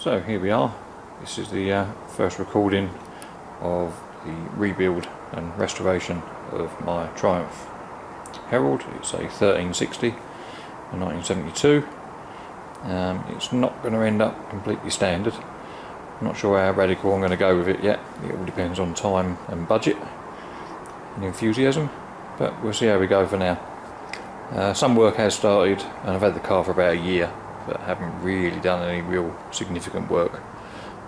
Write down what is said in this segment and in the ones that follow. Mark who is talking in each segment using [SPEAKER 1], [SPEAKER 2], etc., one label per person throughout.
[SPEAKER 1] So here we are. This is the first recording of the rebuild and restoration of my Triumph Herald. It's a 1360 in 1972. It's not going to end up completely standard. I'm not sure how radical I'm going to go with it yet. It all depends on time and budget and enthusiasm, but we'll see how we go for now. Some work has started and I've had the car for about a year, but haven't really done any real significant work.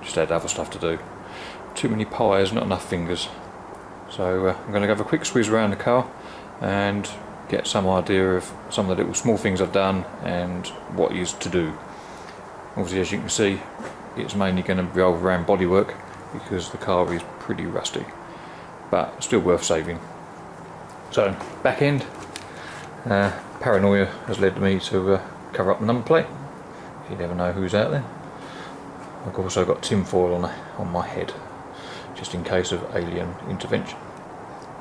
[SPEAKER 1] Just had other stuff to do. Too many pies, not enough fingers. So I'm going to have a quick squeeze around the car and get some idea of some of the little small things I've done and what is to do. Obviously, as you can see, it's mainly going to revolve around bodywork because the car is pretty rusty, but still worth saving. So, back end, paranoia has led me to cover up the number plate. You never know who's out there. I've also got tin foil on my head, just in case of alien intervention.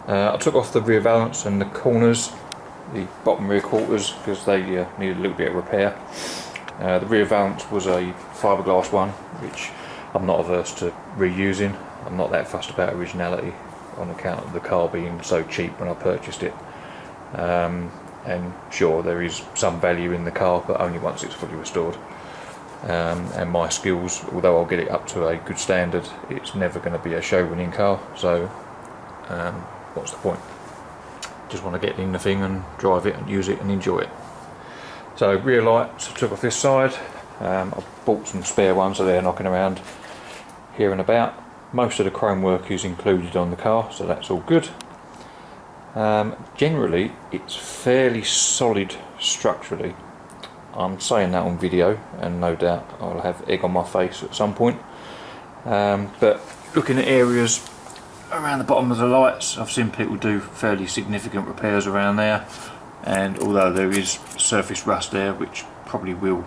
[SPEAKER 1] I took off the rear valance and the corners, the bottom rear quarters, because they needed a little bit of repair. The rear valance was a fiberglass one, which I'm not averse to reusing. I'm not that fussed about originality on account of the car being so cheap when I purchased it. And sure, there is some value in the car, but only once it's fully restored. And my skills, although I'll get it up to a good standard, it's never going to be a show winning car, so what's the point? Just want to get in the thing and drive it and use it and enjoy it. So rear lights I took off this side. I've bought some spare ones, so they're knocking around here and about. Most of the chrome work is included on the car, so that's all good. Generally it's fairly solid structurally. I'm saying that on video, and no doubt I'll have egg on my face at some point. But looking at areas around the bottom of the lights, I've seen people do fairly significant repairs around there, and although there is surface rust there, which probably will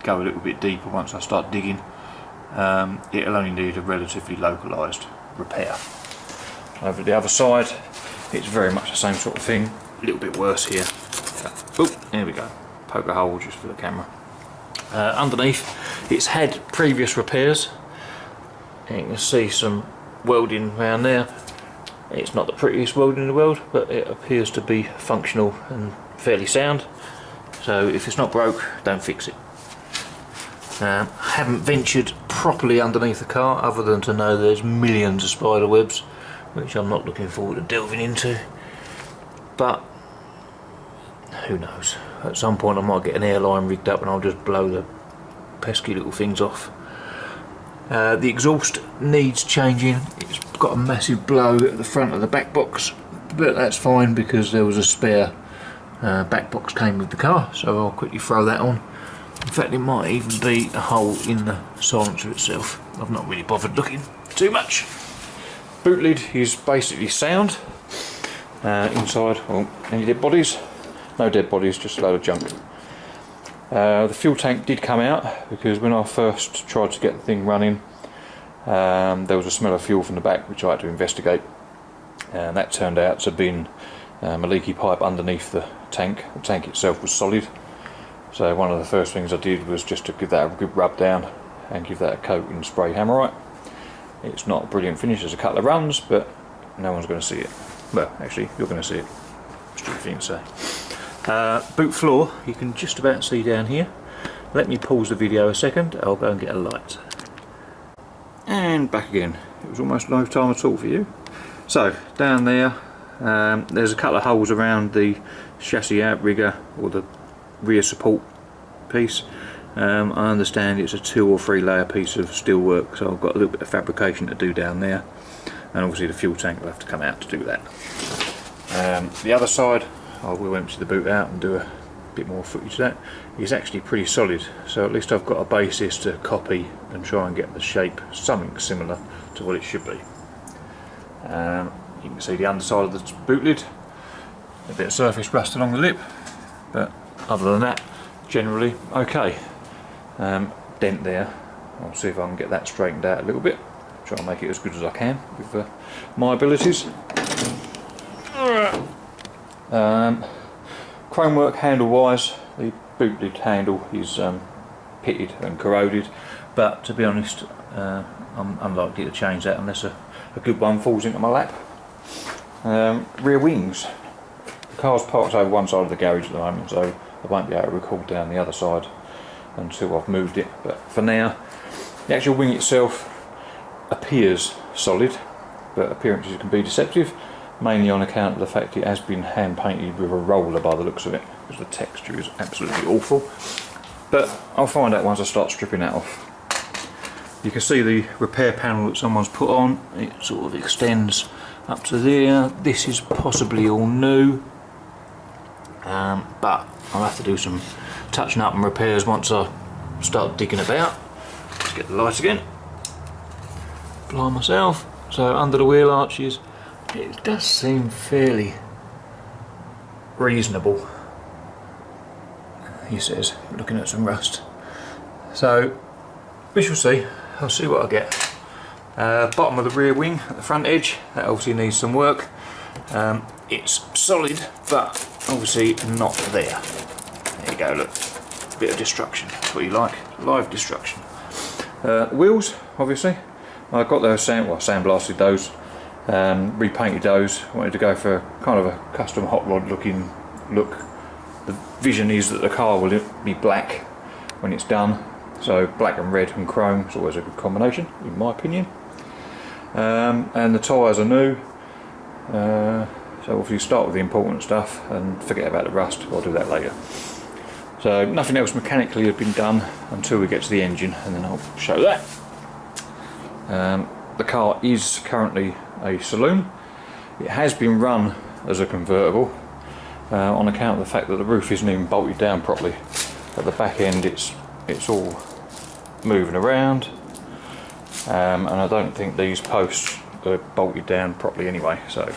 [SPEAKER 1] go a little bit deeper once I start digging, it'll only need a relatively localised repair. Over the other side, it's very much the same sort of thing, a little bit worse here. Oh, there we go. Poke a hole just for the camera. Underneath, it's had previous repairs, and you can see some welding around there. It's not the prettiest welding in the world, but it appears to be functional and fairly sound, so if it's not broke, don't fix it. Haven't ventured properly underneath the car other than to know there's millions of spider webs, which I'm not looking forward to delving into, but who knows, at some point I might get an airline rigged up and I'll just blow the pesky little things off. The exhaust needs changing. It's got a massive blow at the front of the back box, but that's fine because there was a spare back box came with the car, so I'll quickly throw that on. In fact, it might even be a hole in the silencer itself. I've not really bothered looking too much. Boot lid is basically sound. Inside, well, any dead bodies? No dead bodies, just a load of junk. The fuel tank did come out because when I first tried to get the thing running, there was a smell of fuel from the back which I had to investigate, and that turned out to have been a leaky pipe underneath the tank. The tank itself was solid, so one of the first things I did was just to give that a good rub down and give that a coat in spray hammerite. It's not a brilliant finish, there's a couple of runs, but no one's going to see it. Well, actually, you're going to see it. Stupid thing to say. Boot floor, you can just about see down here. Let me pause the video a second, I'll go and get a light. And back again. It was almost no time at all for you. So, down there, there's a couple of holes around the chassis outrigger, or the rear support piece. I understand it's a 2 or 3 layer piece of steel work, so I've got a little bit of fabrication to do down there. And obviously the fuel tank will have to come out to do that. The other side, I will empty the boot out and do a bit more footage of that. It's actually pretty solid, so at least I've got a basis to copy and try and get the shape something similar to what it should be. You can see the underside of the boot lid, a bit of surface rust along the lip, but other than that, generally okay. Dent there, I'll see if I can get that straightened out a little bit, try and make it as good as I can with my abilities. Chromework handle wise, the boot lid handle is pitted and corroded, but to be honest, I'm unlikely to change that unless a good one falls into my lap. Rear wings. The car's parked over one side of the garage at the moment, so I won't be able to record down the other side until I've moved it, but for now the actual wing itself appears solid, but appearances can be deceptive, mainly on account of the fact it has been hand painted with a roller by the looks of it, because the texture is absolutely awful. But I'll find out once I start stripping that off. You can see the repair panel that someone's put on, it sort of extends up to there. This is possibly all new, but I'll have to do some touching up and repairs once I start digging about. Let's get the light again. Blind myself. So under the wheel arches, it does seem fairly reasonable, he says, looking at some rust. So we shall see. I'll see what I get. Bottom of the rear wing at the front edge, that obviously needs some work. It's solid, but obviously not there. There you go, look, bit of destruction, that's what you like, live destruction. Wheels, obviously, I got those sandblasted those, repainted those. Wanted to go for kind of a custom hot rod looking look. The vision is that the car will be black when it's done, so black and red and chrome is always a good combination in my opinion. And the tyres are new, so if you start with the important stuff and forget about the rust, I'll do that later. So nothing else mechanically has been done until we get to the engine, and then I'll show that. The car is currently a saloon. It has been run as a convertible on account of the fact that the roof isn't even bolted down properly. At the back end it's all moving around, and I don't think these posts are bolted down properly anyway. So,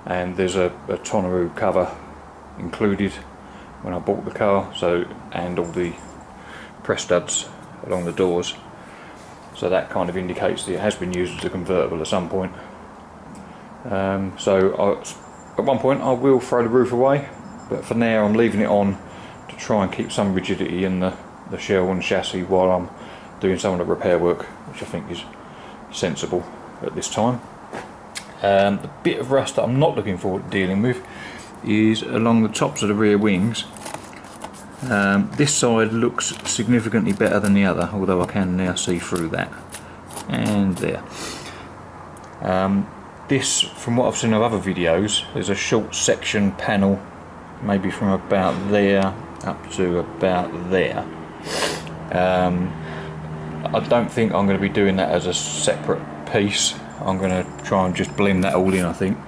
[SPEAKER 1] and there's a tonneau cover included when I bought the car, so, and all the press studs along the doors, so that kind of indicates that it has been used as a convertible at some point. So at one point I will throw the roof away, but for now I'm leaving it on to try and keep some rigidity in the shell and chassis while I'm doing some of the repair work, which I think is sensible at this time. The bit of rust that I'm not looking forward to dealing with is along the tops of the rear wings. This side looks significantly better than the other, although I can now see through that. And there. This, from what I've seen of other videos, is a short section panel, maybe from about there up to about there. I don't think I'm going to be doing that as a separate piece. I'm going to try and just blend that all in, I think.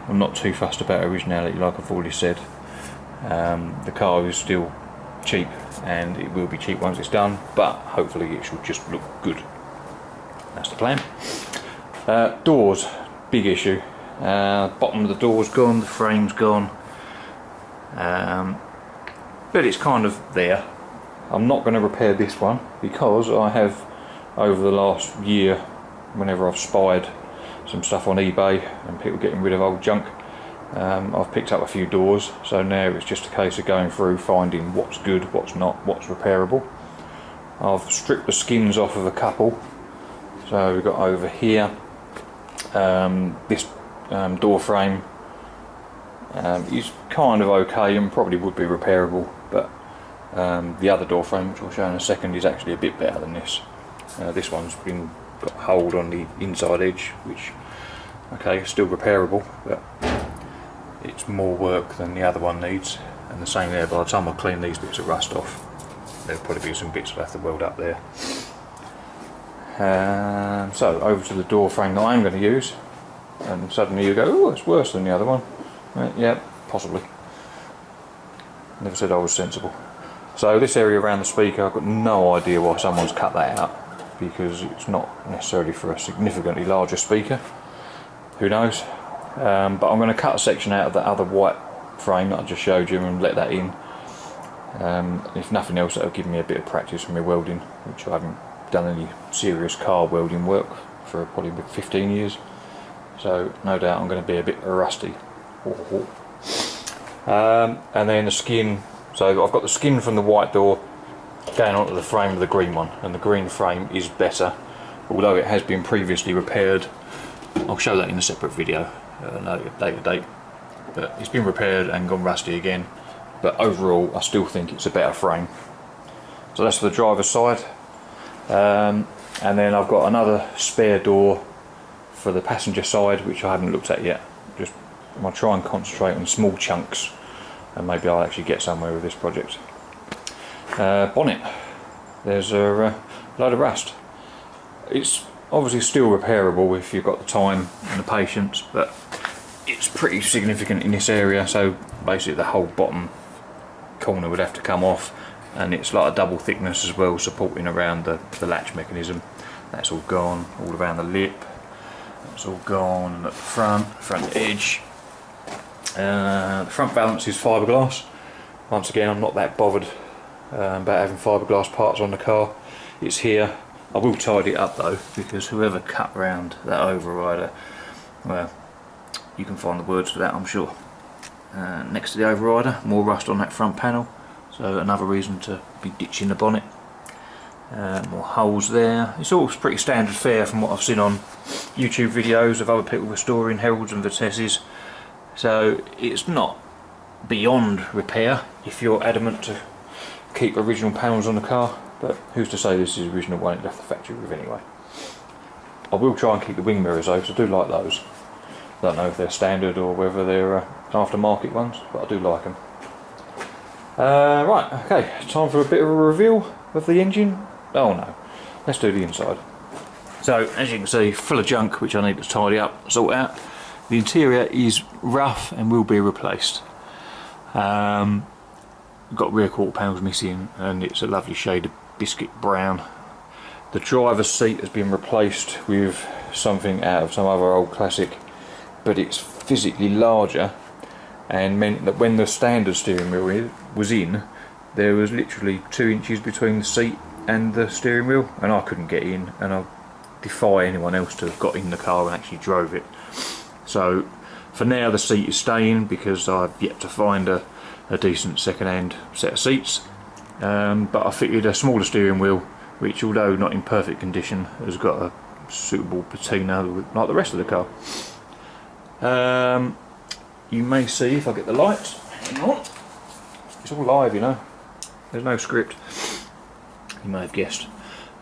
[SPEAKER 1] I'm not too fussed about originality, like I've already said. The car is still cheap, and it will be cheap once it's done, but hopefully it should just look good. That's the plan. Doors, big issue. Bottom of the door's gone, the frame's gone, but it's kind of there. I'm not going to repair this one because I have, over the last year, whenever I've spied some stuff on eBay and people getting rid of old junk, I've picked up a few doors, so now it's just a case of going through, finding what's good, what's not, what's repairable. I've stripped the skins off of a couple, so we've got over here, this door frame is kind of okay and probably would be repairable, but the other door frame, which I'll show in a second, is actually a bit better than this. This one's got a hold on the inside edge, which, okay, still repairable, but it's more work than the other one needs. And the same there, by the time I clean these bits of rust off, there'll probably be some bits I'll have to weld up there. So over to the door frame that I'm going to use, and suddenly you go, oh, it's worse than the other one. Yeah, possibly. Never said I was sensible. So this area around the speaker, I've got no idea why someone's cut that out, because it's not necessarily for a significantly larger speaker. Who knows? But I'm going to cut a section out of that other white frame that I just showed you and let that in. If nothing else, that'll give me a bit of practice for my welding, which I haven't done any serious car welding work for probably 15 years. So no doubt I'm going to be a bit rusty. And then the skin, so I've got the skin from the white door going on to the frame of the green one, and the green frame is better, although it has been previously repaired. I'll show that in a separate video at a later date, but it's been repaired and gone rusty again, but overall I still think it's a better frame. So that's for the driver's side, and then I've got another spare door for the passenger side which I haven't looked at yet. Just I'm going to try and concentrate on small chunks, and maybe I'll actually get somewhere with this project. Bonnet, there's a load of rust. It's obviously still repairable if you've got the time and the patience, but it's pretty significant in this area, so basically the whole bottom corner would have to come off, and it's like a double thickness as well, supporting around the latch mechanism. That's all gone, all around the lip, that's all gone, and at the front edge. The front valance is fiberglass. Once again, I'm not that bothered about having fiberglass parts on the car. It's here. I will tidy it up though, because whoever cut round that overrider, well, you can find the words for that, I'm sure. Next to the overrider, more rust on that front panel, so another reason to be ditching the bonnet. More holes there. It's all pretty standard fare from what I've seen on YouTube videos of other people restoring Heralds and Vitesses, so it's not beyond repair if you're adamant to keep original panels on the car, but who's to say this is the original one it left the factory with anyway. I will try and keep the wing mirrors though, because I do like those. I don't know if they're standard or whether they're aftermarket ones, but I do like them. Right, okay, time for a bit of a reveal of the engine. Oh no, let's do the inside. So as you can see, full of junk which I need to tidy up, sort out. The interior is rough and will be replaced. Got rear quarter panels missing, and it's a lovely shade of biscuit brown. The driver's seat has been replaced with something out of some other old classic, but it's physically larger, and meant that when the standard steering wheel was in, there was literally 2 inches between the seat and the steering wheel, and I couldn't get in, and I defy anyone else to have got in the car and actually drove it. So for now the seat is staying, because I've yet to find a decent second-hand set of seats, but I fitted a smaller steering wheel which, although not in perfect condition, has got a suitable patina like the rest of the car. You may see, if I get the lights, hang on, it's all live, you know, there's no script, you may have guessed.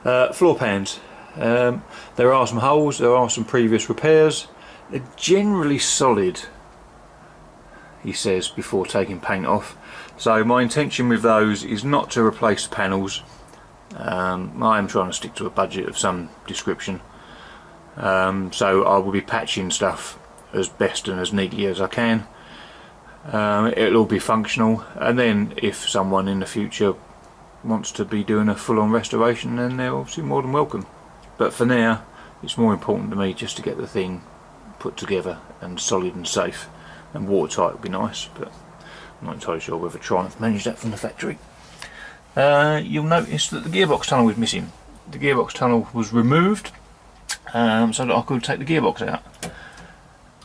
[SPEAKER 1] Floor pans, there are some holes, there are some previous repairs. They're generally solid, he says, before taking paint off. So my intention with those is not to replace the panels. I am trying to stick to a budget of some description, so I will be patching stuff as best and as neatly as I can. It'll all be functional, and then if someone in the future wants to be doing a full-on restoration, then they're obviously more than welcome. But for now, it's more important to me just to get the thing put together and solid and safe, and watertight would be nice, but I'm not entirely sure whether Triumph managed that from the factory. You'll notice that the gearbox tunnel is missing. The gearbox tunnel was removed so that I could take the gearbox out.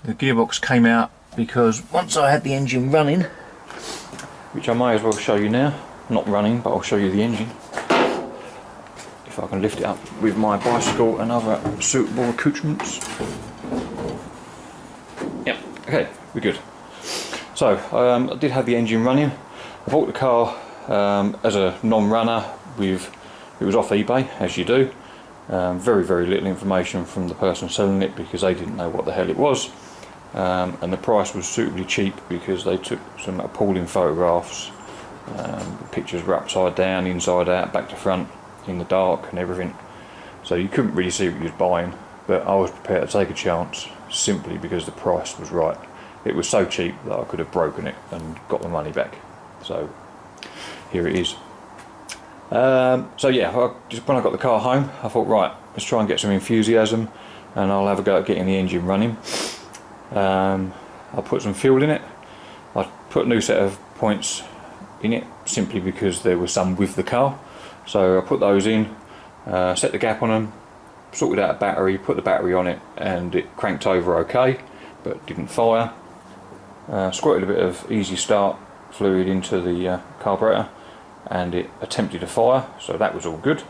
[SPEAKER 1] The gearbox came out because once I had the engine running, which I may as well show you now, not running, but I'll show you the engine if I can lift it up with my bicycle and other suitable accoutrements. Yep, okay, we're good. So I did have the engine running. I bought the car as a non-runner. It was off eBay, as you do. Very little information from the person selling it, because they didn't know what the hell it was, and the price was suitably cheap because they took some appalling photographs. The pictures were upside down, inside out, back to front, in the dark and everything, so you couldn't really see what you was buying, but I was prepared to take a chance simply because the price was right. It was so cheap that I could have broken it and got the money back, so here it is. So yeah, just when I got the car home, I thought, right, let's try and get some enthusiasm and I'll have a go at getting the engine running. I'll put some fuel in it. I put a new set of points in it simply because there was some with the car, so I put those in, set the gap on them, sorted out a battery, put the battery on it, and it cranked over okay, but didn't fire. Squirted a bit of easy start fluid into the carburetor,
[SPEAKER 2] and it attempted a fire, so that was all good.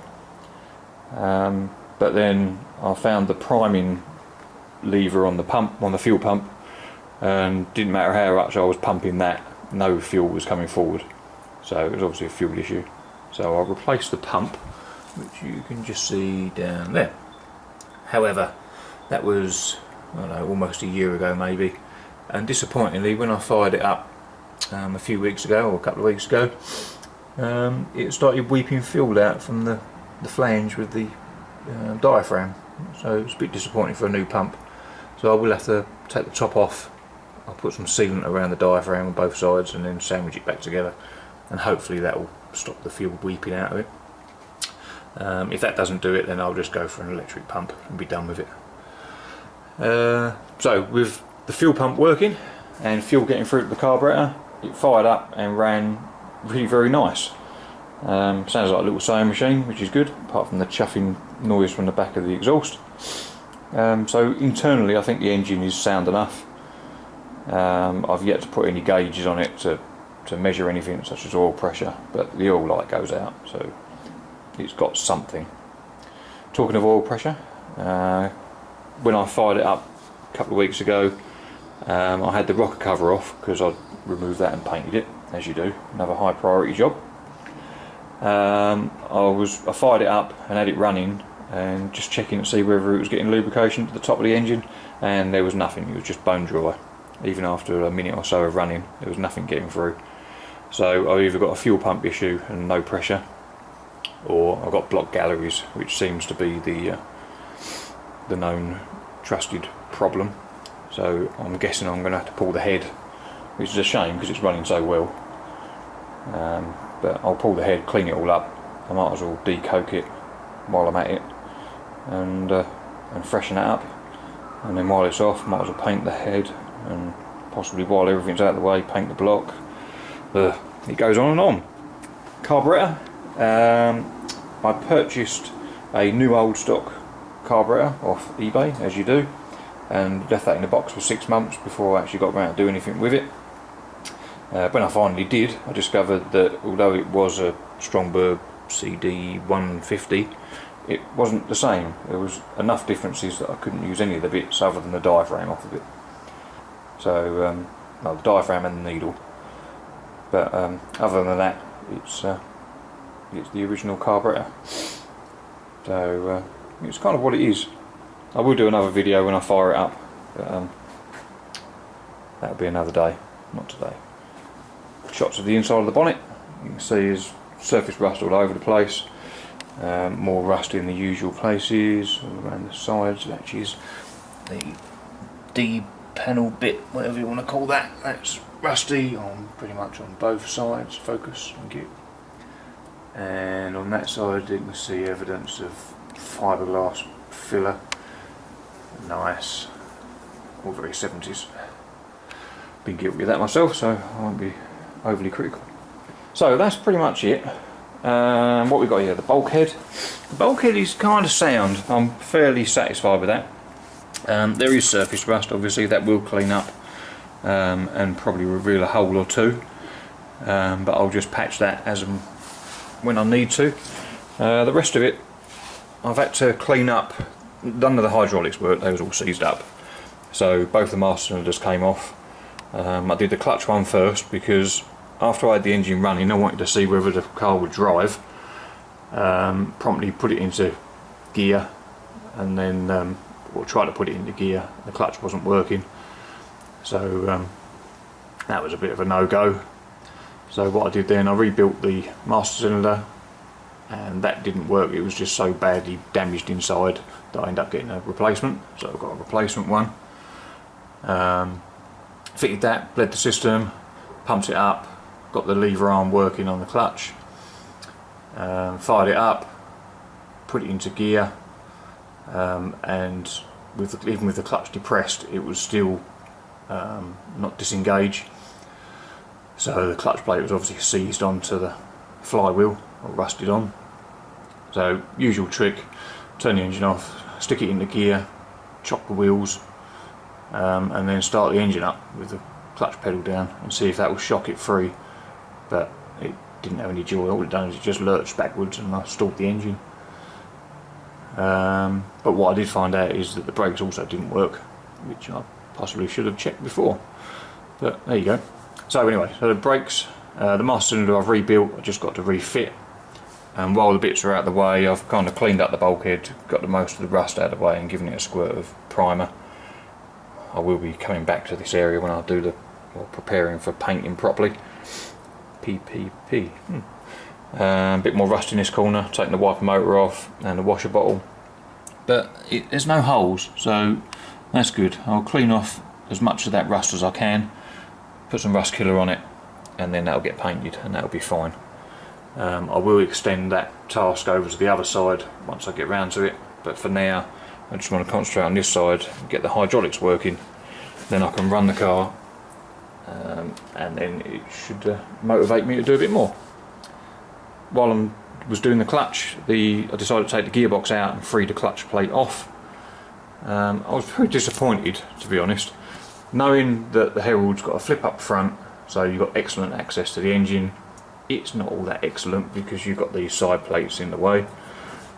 [SPEAKER 2] But then I found the priming lever on the pump, on the fuel pump, and didn't matter how much I was pumping that, no fuel was coming forward. So it was obviously a fuel issue. So I replaced the pump, which you can just see down there. However, that was, I don't know, almost a year ago maybe, and disappointingly when I fired it up a few weeks ago, or a couple of weeks ago, it started weeping fuel out from the flange with the diaphragm. So it's a bit disappointing for a new pump. So I will have to take the top off. I'll put some sealant around the diaphragm on both sides and then sandwich it back together, and hopefully that will stop the fuel weeping out of it. If that doesn't do it, then I'll just go for an electric pump and be done with it. So with the fuel pump working and fuel getting through to the carburetor, it fired up and ran really very nice. Sounds like a little sewing machine, which is good, apart from the chuffing noise from the back of the exhaust. So internally I think the engine is sound enough. I've yet to put any gauges on it to measure anything such as oil pressure, but the oil light goes out, so it's got something. Talking of oil pressure, when I fired it up a couple of weeks ago, I had the rocker cover off because I'd removed that and painted it, as you do, another high priority job. I fired it up and had it running and just checking to see whether it was getting lubrication to the top of the engine, and there was nothing. It was just bone dry. Even after a minute or so of running, there was nothing getting through. So I either got a fuel pump issue and no pressure, or I've got blocked galleries, which seems to be the known trusted problem. So I'm guessing I'm going to have to pull the head, which is a shame because it's running so well. But I'll pull the head, clean it all up. I might as well de-coke it while I'm at it, and freshen that up. And then while it's off, might as well paint the head, and possibly while everything's out of the way, paint the block. It goes on and on. Carburetor. I purchased a new old stock carburetor off eBay, as you do, and left that in the box for 6 months before I actually got around to do anything with it. When I finally did, I discovered that although it was a Strongberg CD 150, it wasn't the same. There was enough differences that I couldn't use any of the bits other than the diaphragm off of it. So, well, the diaphragm and the needle. But other than that, it's the original carburetor. So it's kind of what it is. I will do another video when I fire it up, but that'll be another day, not today. Shots of the inside of the bonnet. You can see there's surface rust all over the place. More rust in the usual places, all around the sides, latches. The D panel bit, whatever you want to call that, that's rusty on pretty much on both sides. Focus, thank you. And on that side you can see evidence of fiberglass filler. Nice, all very 70s. Been guilty of that myself, so I won't be overly critical. So that's pretty much it. What we've got here, the bulkhead. The bulkhead is kind of sound. I'm fairly satisfied with that. There is surface rust, obviously, that will clean up and probably reveal a hole or two, but I'll just patch that as and when I need to. The rest of it I've had to clean up. None of the hydraulics worked, they was all seized up, so both the master cylinders came off. I did the clutch one first because after I had the engine running I wanted to see whether the car would drive. Promptly put it into gear and then or try to put it into gear. The clutch wasn't working, so that was a bit of a no-go. So what I did then, I rebuilt the master cylinder, and that didn't work. It was just so badly damaged inside that I ended up getting a replacement. So I've got a replacement one. Fitted that, bled the system, pumped it up, got the lever arm working on the clutch, fired it up, put it into gear, and even with the clutch depressed, it was still not disengaged. So the clutch plate was obviously seized onto the flywheel, or rusted on. So usual trick, turn the engine off, stick it into gear, chop the wheels, and then start the engine up with the clutch pedal down and see if that will shock it free. But it
[SPEAKER 1] didn't have any joy. All it done was it just lurched backwards and I stalled the engine. But what I did find out is that the brakes also didn't work, which I possibly should have checked before. But there you go. So anyway, so the brakes, the master cylinder I've rebuilt, I just got to refit. And while the bits are out of the way, I've kind of cleaned up the bulkhead, got the most of the rust out of the way and given it a squirt of primer. I will be coming back to this area when I do the, or preparing for painting properly. PPP. A bit more rust in this corner, taking the wiper motor off and the washer bottle. But there's no holes, so that's good. I'll clean off as much of that rust as I can, put some rust killer on it, and then that'll get painted and that'll be fine. I will extend that task over to the other side once I get round to it, but for now I just want to concentrate on this side and get the hydraulics working. Then I can run the car, and then it should motivate me to do a bit more. While I was doing the clutch, I decided to take the gearbox out and free the clutch plate off. I was very disappointed, to be honest, knowing that the Herald's got a flip up front, so you've got excellent access to the engine. It's not all that excellent because you've got these side plates in the way.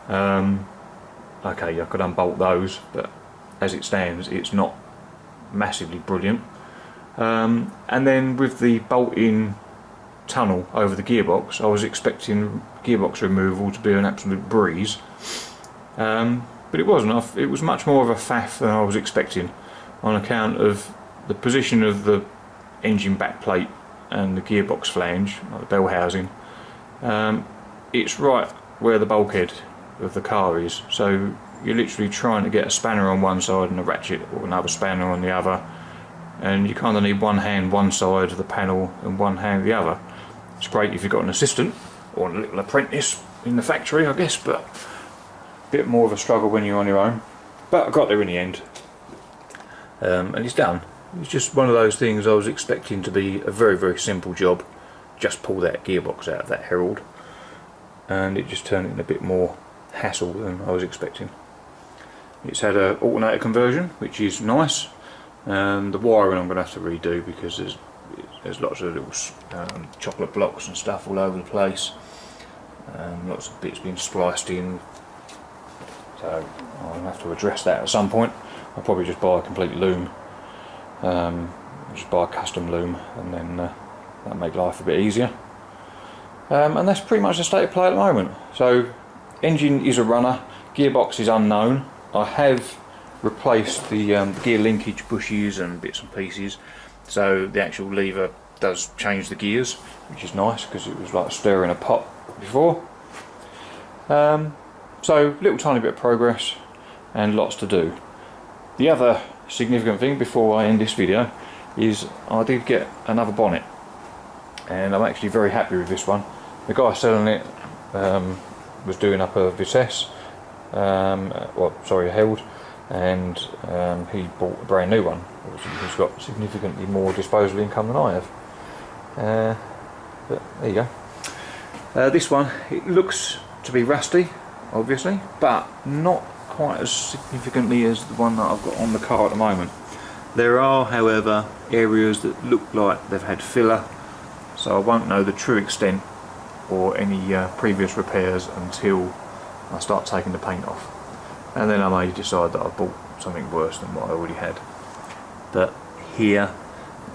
[SPEAKER 1] Okay, I could unbolt those, but as it stands it's not massively brilliant. And then with the bolt-in tunnel over the gearbox, I was expecting gearbox removal to be an absolute breeze, but it wasn't. It was much more of a faff than I was expecting, on account of the position of the engine back plate and the gearbox flange, like the bell housing. It's right where the bulkhead of the car is, so you're literally trying to get a spanner on one side and a ratchet or another spanner on the other, and you kind of need one hand one side of the panel and one hand the other. It's great if you've got an assistant or a little apprentice in the factory, I guess, but a bit more of a struggle when you're on your own. But I got there in the end, and it's done. It's just one of those things I was expecting to be a very, very simple job. Just pull that gearbox out of that Herald, and it just turned into a bit more hassle than I was expecting. It's had an alternator conversion, which is nice, and the wiring I'm going to have to redo because there's lots of little chocolate blocks and stuff all over the place. Lots of bits being spliced in, so I'll have to address that at some point. I'll probably just buy a complete loom. Just buy a custom loom, and then that'll make life a bit easier. And that's pretty much the state of play at the moment. So engine is a runner, gearbox is unknown. I have replaced the gear linkage bushes and bits and pieces, so the actual lever does change the gears, which is nice because it was like stirring a pot before. So little tiny bit of progress and lots to do. The other significant thing before I end this video is I did get another bonnet, and I'm actually very happy with this one. The guy selling it was doing up a Vitesse, a Herald, and he bought a brand new one. Obviously he's got significantly more disposable income than I have, but there you go. This one, it looks to be rusty obviously, but not quite as significantly as the one that I've got on the car at the moment. There are, however, areas that look like they've had filler, so I won't know the true extent or any previous repairs until I start taking the paint off, and then I may decide that I've bought something worse than what I already had. But here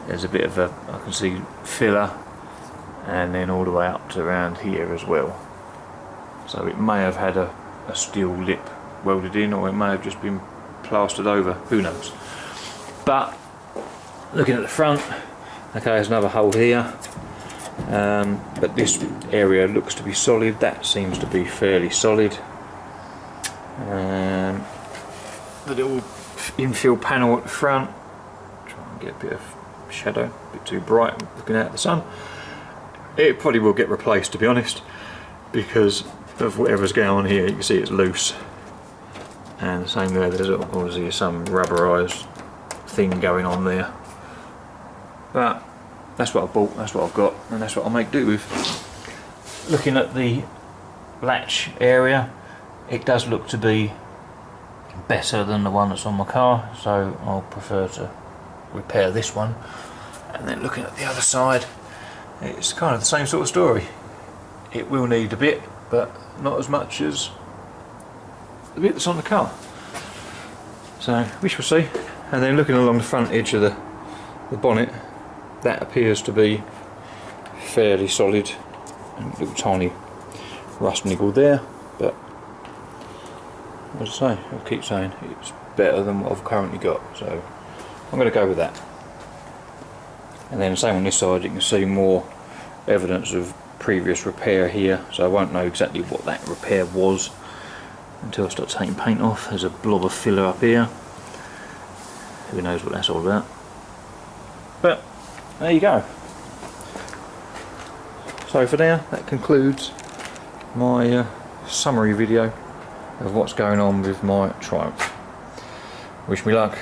[SPEAKER 1] there's a bit of I can see filler, and then all the way up to around here as well, so it may have had a steel lip welded in, or it may have just been plastered over, who knows. But looking at the front, okay, there's another hole here, but this area looks to be solid. That seems to be fairly solid. The little infill panel at the front, try and get a bit of shadow, a bit too bright looking out of the sun. It probably will get replaced, to be honest, because of whatever's going on here. You can see it's loose, and the same there, there's obviously some rubberized thing going on there, but that's what I bought, that's what I've got, and that's what I'll make do with. Looking at the latch area, it does look to be better than the one that's on my car, so I'll prefer to repair this one. And then looking at the other side, it's kind of the same sort of story. it will need a bit, but not as much as the bit that's on the car. So we shall see. And then looking along the front edge of the bonnet, that appears to be fairly solid, and a little tiny rust niggle there, but as I say, I'll keep saying it's better than what I've currently got, so I'm going to go with that. And then same on this side, you can see more evidence of previous repair here, so I won't know exactly what that repair was until I start taking paint off. There's a blob of filler up here, who knows what that's all about, but there you go. So for now, that concludes my summary video of what's going on with my Triumph. Wish me luck.